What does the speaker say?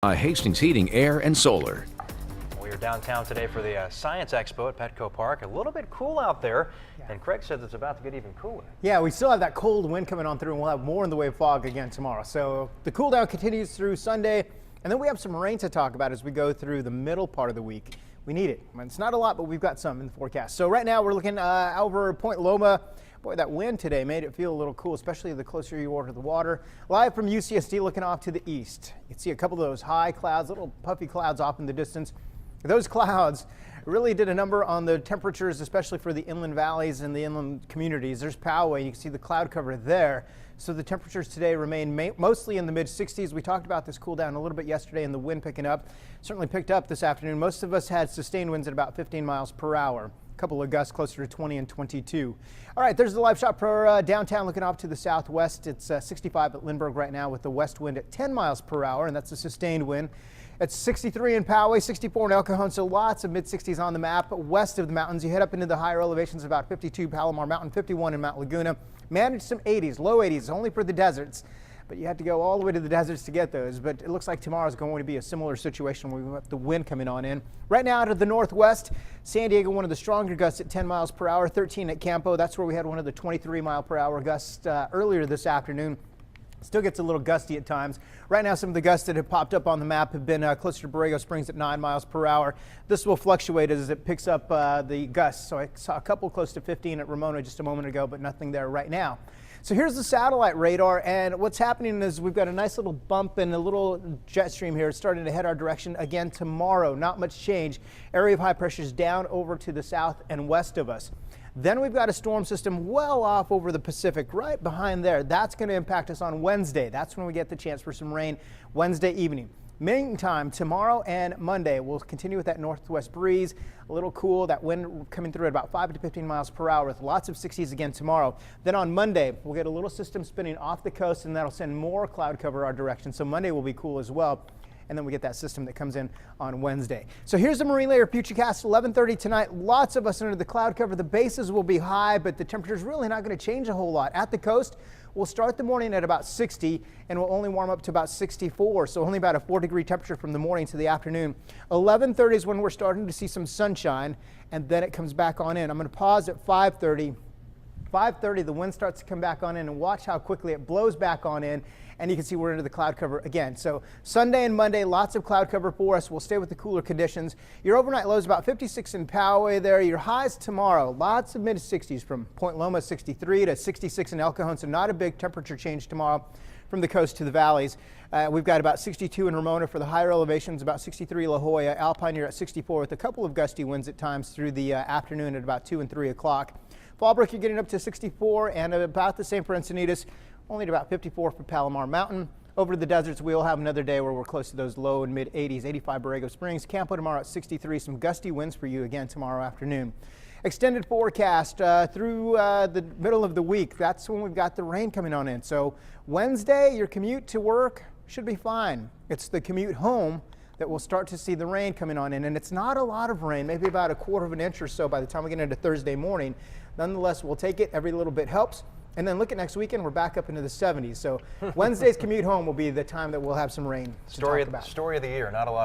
Hastings Heating, Air, and Solar. We are downtown today for the Science Expo at Petco Park. A little bit cool out there, and Craig said it's about to get even cooler. Yeah, we still have that cold wind coming on through, and we'll have more in the way of fog again tomorrow. So the cool down continues through Sunday, and then we have some rain to talk about as we go through the middle part of the week. We need it. It's not a lot, but we've got some in the forecast. So right now we're looking over Point Loma. Boy, that wind today made it feel a little cool, especially the closer you are to the water. Live from UCSD looking off to the east. You can see a couple of those high clouds, little puffy clouds off in the distance. Those clouds really did a number on the temperatures, especially for the inland valleys and the inland communities. There's Poway. You can see the cloud cover there. So the temperatures today remain mostly in the mid 60s. We talked about this cool down a little bit yesterday and the wind picking up. Certainly picked up this afternoon. Most of us had sustained winds at about 15 miles per hour. A couple of gusts closer to 20 and 22. All right, there's the live shot for downtown looking off to the southwest. It's 65 at Lindbergh right now with the west wind at 10 miles per hour, and that's a sustained wind. It's 63 in Poway, 64 in El Cajon, so lots of mid-60s on the map. West of the mountains, you head up into the higher elevations, about 52 Palomar Mountain, 51 in Mount Laguna. Managed some 80s, low 80s, only for the deserts. But you have to go all the way to the deserts to get those. But it looks like tomorrow is going to be a similar situation where we have the wind coming on in. Right now out of the northwest, San Diego, one of the stronger gusts at 10 miles per hour, 13 at Campo. That's where we had one of the 23 mile per hour gusts earlier this afternoon. Still gets a little gusty at times. Right now, some of the gusts that have popped up on the map have been closer to Borrego Springs at 9 miles per hour. This will fluctuate as it picks up the gusts. So I saw a couple close to 15 at Ramona just a moment ago, but nothing there right now. So here's the satellite radar, and what's happening is we've got a nice little bump and a little jet stream here starting to head our direction again tomorrow. Not much change. Area of high pressure is down over to the south and west of us. Then we've got a storm system well off over the Pacific right behind there. That's going to impact us on Wednesday. That's when we get the chance for some rain Wednesday evening. Meantime, tomorrow and Monday, we'll continue with that northwest breeze, a little cool, that wind coming through at about 5 to 15 miles per hour with lots of 60s again tomorrow. Then on Monday, we'll get a little system spinning off the coast, and that'll send more cloud cover our direction. So Monday will be cool as well. And then we get that system that comes in on Wednesday. So here's the marine layer futurecast, 11:30 tonight. Lots of us under the cloud cover. The bases will be high, but the temperature's really not going to change a whole lot. At the coast, we'll start the morning at about 60 and we'll only warm up to about 64. So only about a 4-degree temperature from the morning to the afternoon. 11:30 is when we're starting to see some sunshine, and then it comes back on in. I'm going to pause at 5:30. 5:30, the wind starts to come back on in, and watch how quickly it blows back on in, and you can see we're into the cloud cover again. So Sunday and Monday, lots of cloud cover for us. We'll stay with the cooler conditions. Your overnight low is about 56 in Poway there. Your highs tomorrow, lots of mid-60s from Point Loma, 63 to 66 in El Cajon, so not a big temperature change tomorrow from the coast to the valleys. We've got about 62 in Ramona for the higher elevations, about 63 La Jolla. Alpine, you're at 64 with a couple of gusty winds at times through the afternoon at about 2 and 3 o'clock. Fallbrook, you're getting up to 64, and about the same for Encinitas, only at about 54 for Palomar Mountain. Over to the deserts, we'll have another day where we're close to those low and mid 80s, 85 Borrego Springs. Campo tomorrow at 63, some gusty winds for you again tomorrow afternoon. Extended forecast through the middle of the week. That's when we've got the rain coming on in. So Wednesday, your commute to work should be fine. It's the commute home that we'll start to see the rain coming on in, and it's not a lot of rain, maybe about 1/4 of an inch or so by the time we get into Thursday morning. Nonetheless, we'll take it. Every little bit helps. And then look at next weekend, we're back up into the 70s. So Wednesday's commute home will be the time that we'll have some rain to talk about. Story of the year, not a lot.